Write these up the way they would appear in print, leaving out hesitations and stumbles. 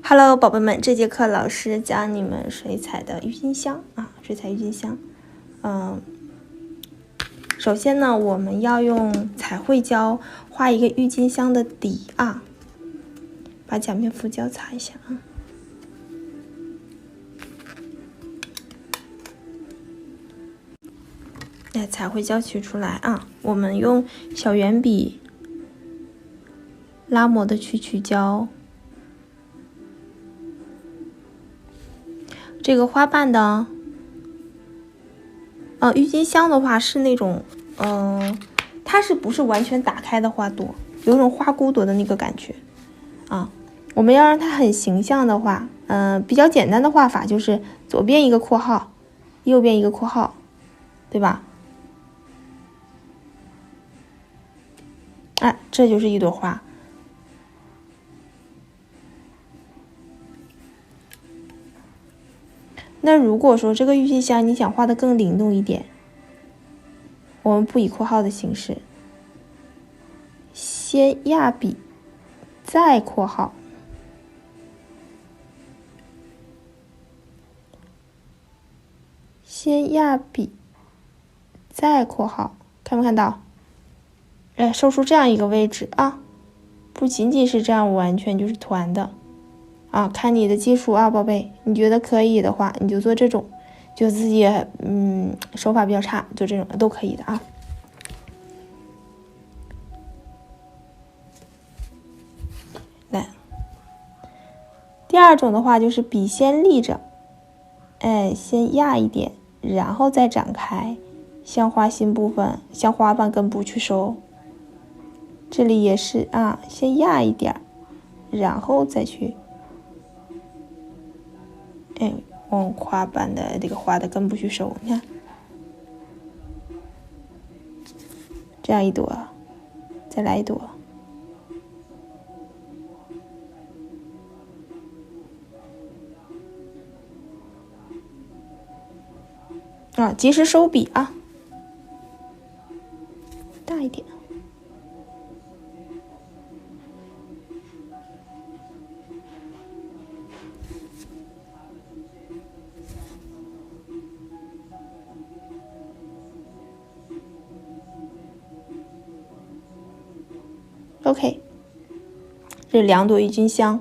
Hello， 宝贝们，这节课老师教你们水彩的郁金香啊，水彩郁金香。首先呢，我们要用彩绘胶画一个郁金香的底啊，把假面浮胶擦一下啊。来，彩绘胶取出来啊，我们用小圆笔拉模的去取胶。这个花瓣的，郁金香的话是那种，它是不是完全打开的花朵，有一种花骨朵的那个感觉啊。我们要让它很形象的话，比较简单的画法就是左边一个括号，右边一个括号，对吧？哎，这就是一朵花。那如果说这个郁金香你想画的更灵动一点，我们不以括号的形式，先压笔，再括号，先压笔，再括号，看没看到？哎，收出这样一个位置啊，不仅仅是这样，完全就是团的。啊，看你的基础啊，宝贝，你觉得可以的话，你就做这种；就自己手法比较差，做这种都可以的啊。来，第二种的话就是笔先立着，哎，先压一点，然后再展开，向花心部分，向花瓣根部去收。这里也是啊，先压一点，然后再去。哎，往花瓣的这个花的根部去收，你看，这样一朵，再来一朵，啊，及时收笔啊，大一点。OK， 这2朵郁金香。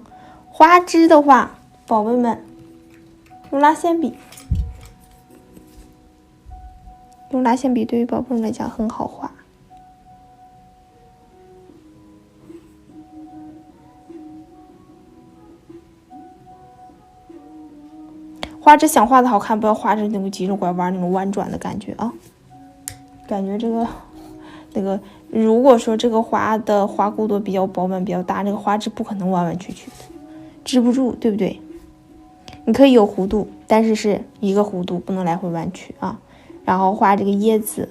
花枝的话，宝贝们用拉线笔，用拉线笔对于宝贝们来讲很好画。花枝想画的好看，不要画成那种急着拐弯那种弯转的感觉啊，感觉这个那个，如果说这个花的花骨朵比较饱满比较大，这个花枝不可能弯弯曲曲的，支不住，对不对？你可以有弧度，但是是一个弧度，不能来回弯曲啊。然后画这个叶子，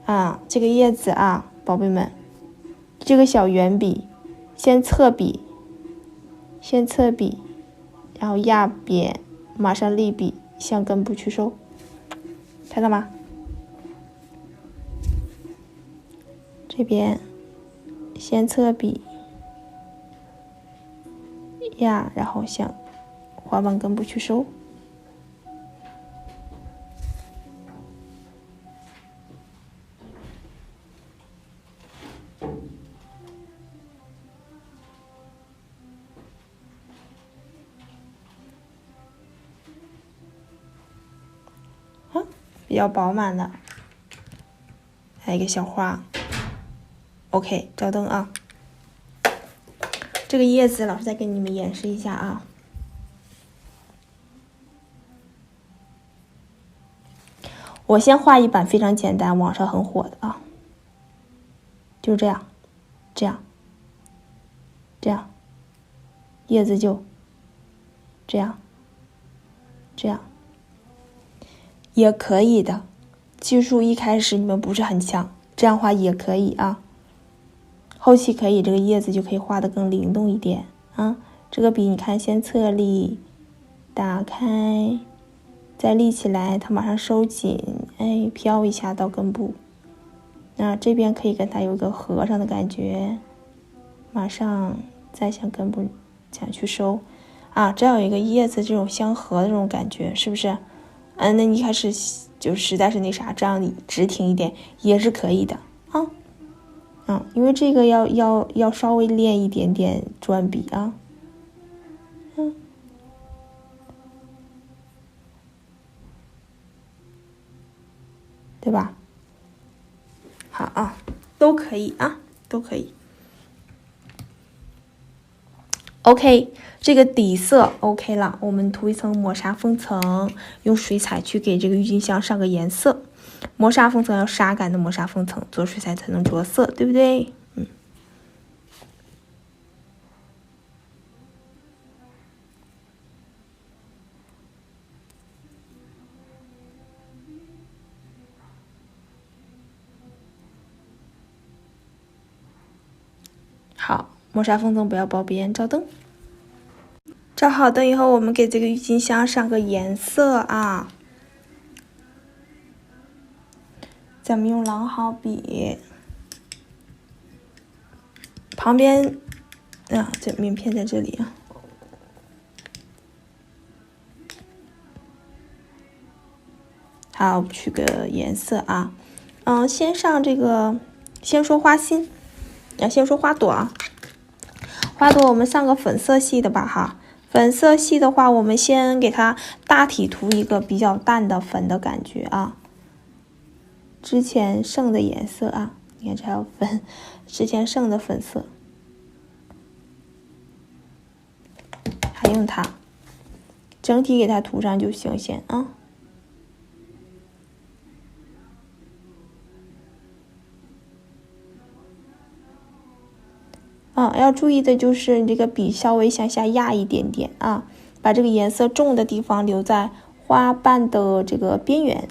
啊，这个叶子啊，宝贝们，这个小圆笔，先侧笔，然后压扁。马上立笔向根部去收，看到吗？这边先侧笔压，然后向花瓣根部去收。比较饱满的，还有一个小花。OK， 照灯啊。这个叶子老师再给你们演示一下啊。我先画一版非常简单，网上很火的啊，就这样，这样，叶子就这样。也可以的，技术一开始你们不是很强，这样画也可以啊。后期可以这个叶子就可以画得更灵动一点啊。这个笔你看，先侧立，打开，再立起来，它马上收紧，哎，飘一下到根部，这边可以跟它有一个合上的感觉，马上再向根部这样去收这样有一个叶子这种相合的这种感觉，是不是？那你一开始就实在是那啥，这样你直挺一点也是可以的因为这个要稍微练一点点转笔对吧？好都可以都可以。OK， 这个底色 OK 了，我们涂一层磨砂封层，用水彩去给这个郁金香上个颜色。磨砂封层要砂感的磨砂封层，做水彩才能着色，对不对？好，磨砂封层不要包边，照灯。照好灯以后，我们给这个郁金香上个颜色咱们用狼毫笔，旁边这名片在这里好，取个颜色先上这个，先说花心，先说花朵花朵我们上个粉色系的吧粉色系的话，我们先给它大体涂一个比较淡的粉的感觉之前剩的颜色你看这还有粉，之前剩的粉色，还用它整体给它涂上就行先要注意的就是你这个笔稍微向下压一点点把这个颜色重的地方留在花瓣的这个边缘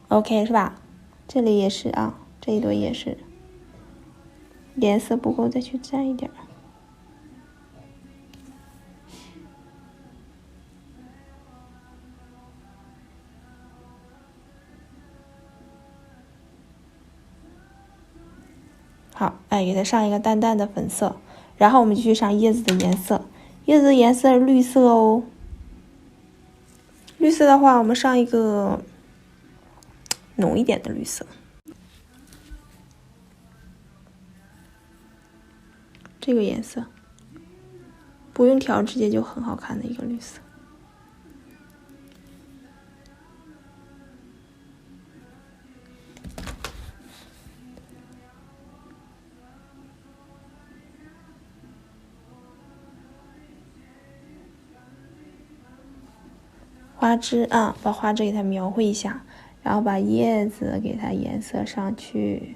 OK 是吧？这里也是这一朵也是，颜色不够再去沾一点。好，给它上一个淡淡的粉色，然后我们继续上叶子的颜色。叶子的颜色是绿色哦。绿色的话，我们上一个浓一点的绿色。这个颜色不用调，直接就很好看的一个绿色。花枝把花枝给它描绘一下，然后把叶子给它颜色上去。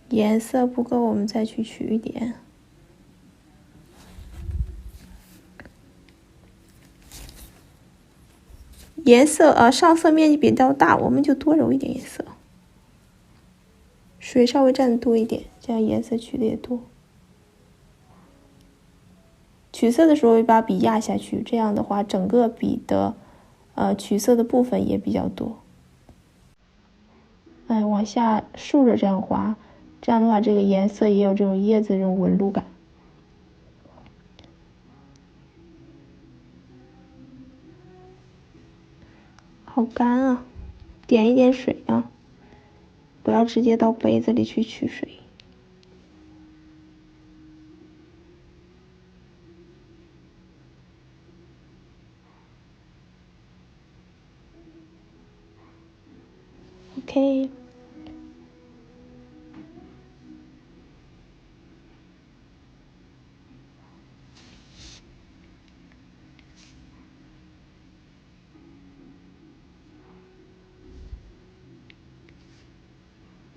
颜色不够，我们再去取一点。颜色上色面积比较大，我们就多揉一点颜色，水稍微占的多一点，这样颜色取的也多。取色的时候把笔压下去，这样的话整个笔的取色的部分也比较多。往下竖着这样划，这样的话这个颜色也有这种叶子这种纹路感。好干点一点水不要直接到杯子里去取水。OK。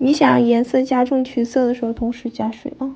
你想让颜色加重曲色的时候，同时加水啊。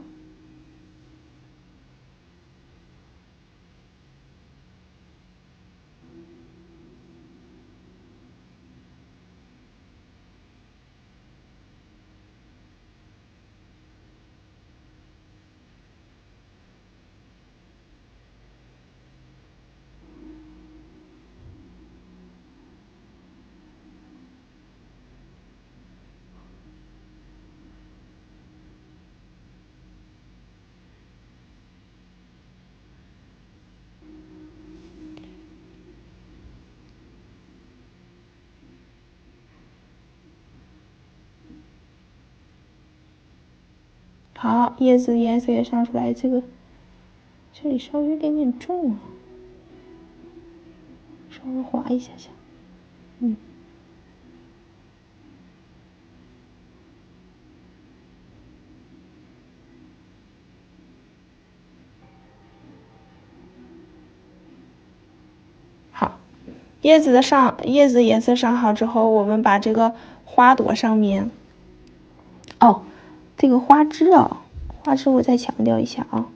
好，叶子颜色也上出来，这里稍微有点重啊，稍微滑一下下，好，叶子颜色上好之后，我们把这个花朵上面，这个花枝我再强调一下啊。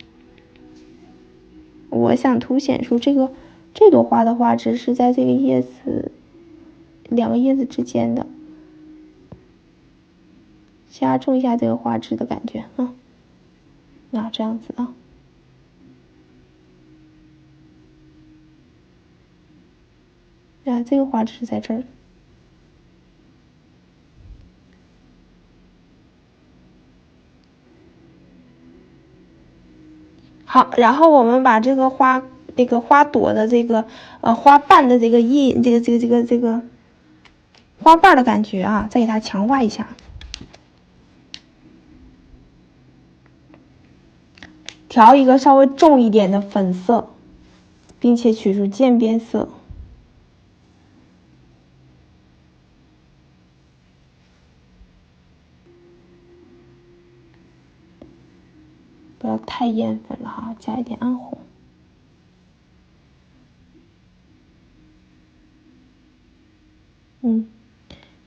我想凸显出这朵花的花枝是在这个两个叶子之间的，加重一下这个花枝的感觉啊。那这样子啊，这个花枝在这儿。好，然后我们把这个花朵的花瓣的这个花瓣的感觉啊，再给它强化一下，调一个稍微重一点的粉色，并且取出渐变色。不要太艳粉了哈，加一点暗红。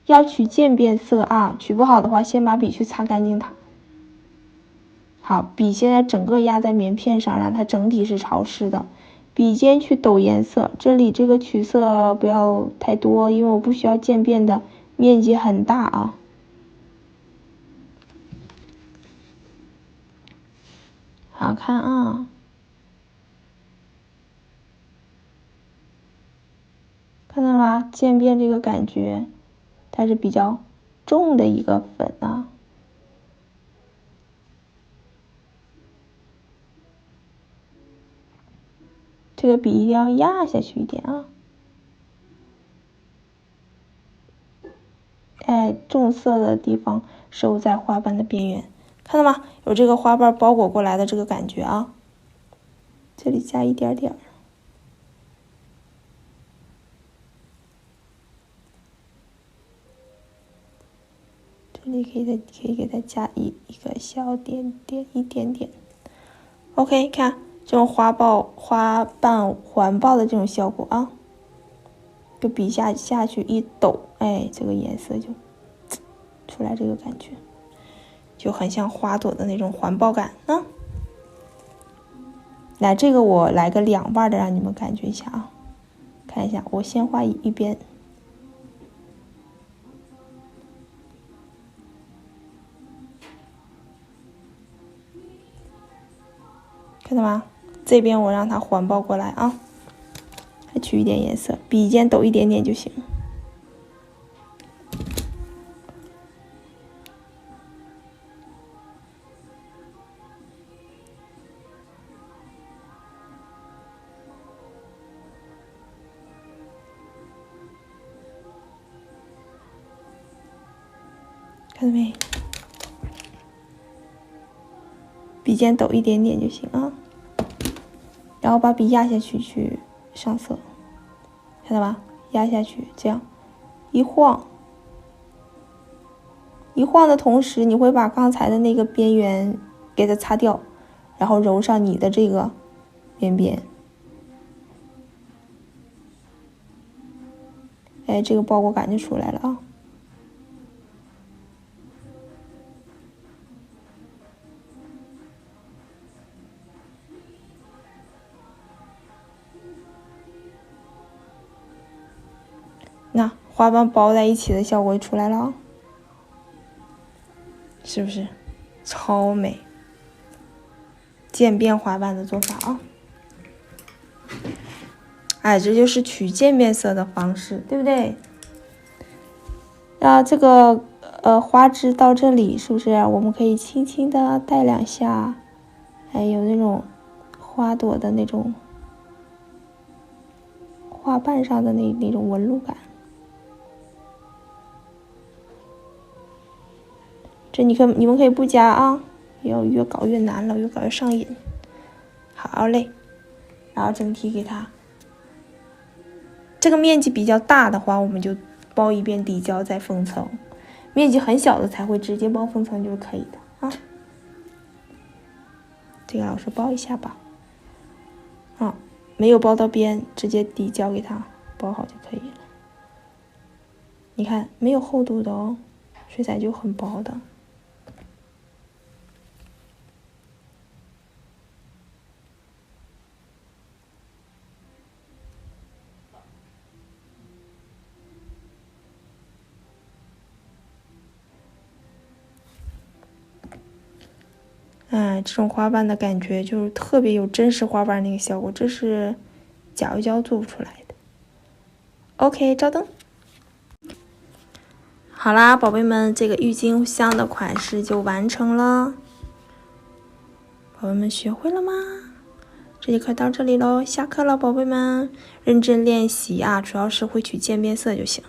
要取渐变色啊，取不好的话，先把笔去擦干净它。好，笔现在整个压在棉片上，让它整体是潮湿的。笔尖去抖颜色，这里这个取色不要太多，因为我不需要渐变的面积很大啊。好看啊，看到了吗？渐变这个感觉，它是比较重的一个粉啊。这个笔一定要压下去一点啊。重色的地方收在花瓣的边缘，看到吗？有这个花瓣包裹过来的这个感觉啊。这里加一点点，这里可以给它加一个小点点，一点点。OK， 看这种花瓣环抱的这种效果啊，就笔下去一抖，这个颜色就出来，这个感觉就很像花朵的那种环抱感啊。来，这个我来个两瓣的，让你们感觉一下啊。看一下，我先画一边，看到吗？这边我让它环抱过来啊，还取一点颜色，笔尖抖一点点就行。看到没？笔尖抖一点点就行啊，然后把笔压下去去上色，看到吧？压下去，这样一晃的同时，你会把刚才的那个边缘给它擦掉，然后揉上你的这个边边。这个包裹感就出来了啊。花瓣包在一起的效果出来了，是不是超美？渐变花瓣的做法啊！哎，这就是取渐变色的方式，对不对？这个花枝到这里，是不是我们可以轻轻的带两下？哎，有那种花朵的那种花瓣上的那种纹路感。这你们可以不加啊，要越搞越难了，越搞越上瘾。好嘞，然后整体给它，这个面积比较大的话，我们就包一遍底胶再封层；面积很小的才会直接包封层就可以的啊。这个老师包一下吧，没有包到边，直接底胶给它包好就可以了。你看没有厚度的哦，水彩就很薄的。这种花瓣的感觉就是特别有真实花瓣那个效果，这是搅一搅做不出来的。OK， 照灯。好啦，宝贝们，这个郁金香的款式就完成了。宝贝们学会了吗？这节课到这里喽，下课了，宝贝们，认真练习啊，主要是会取渐变色就行。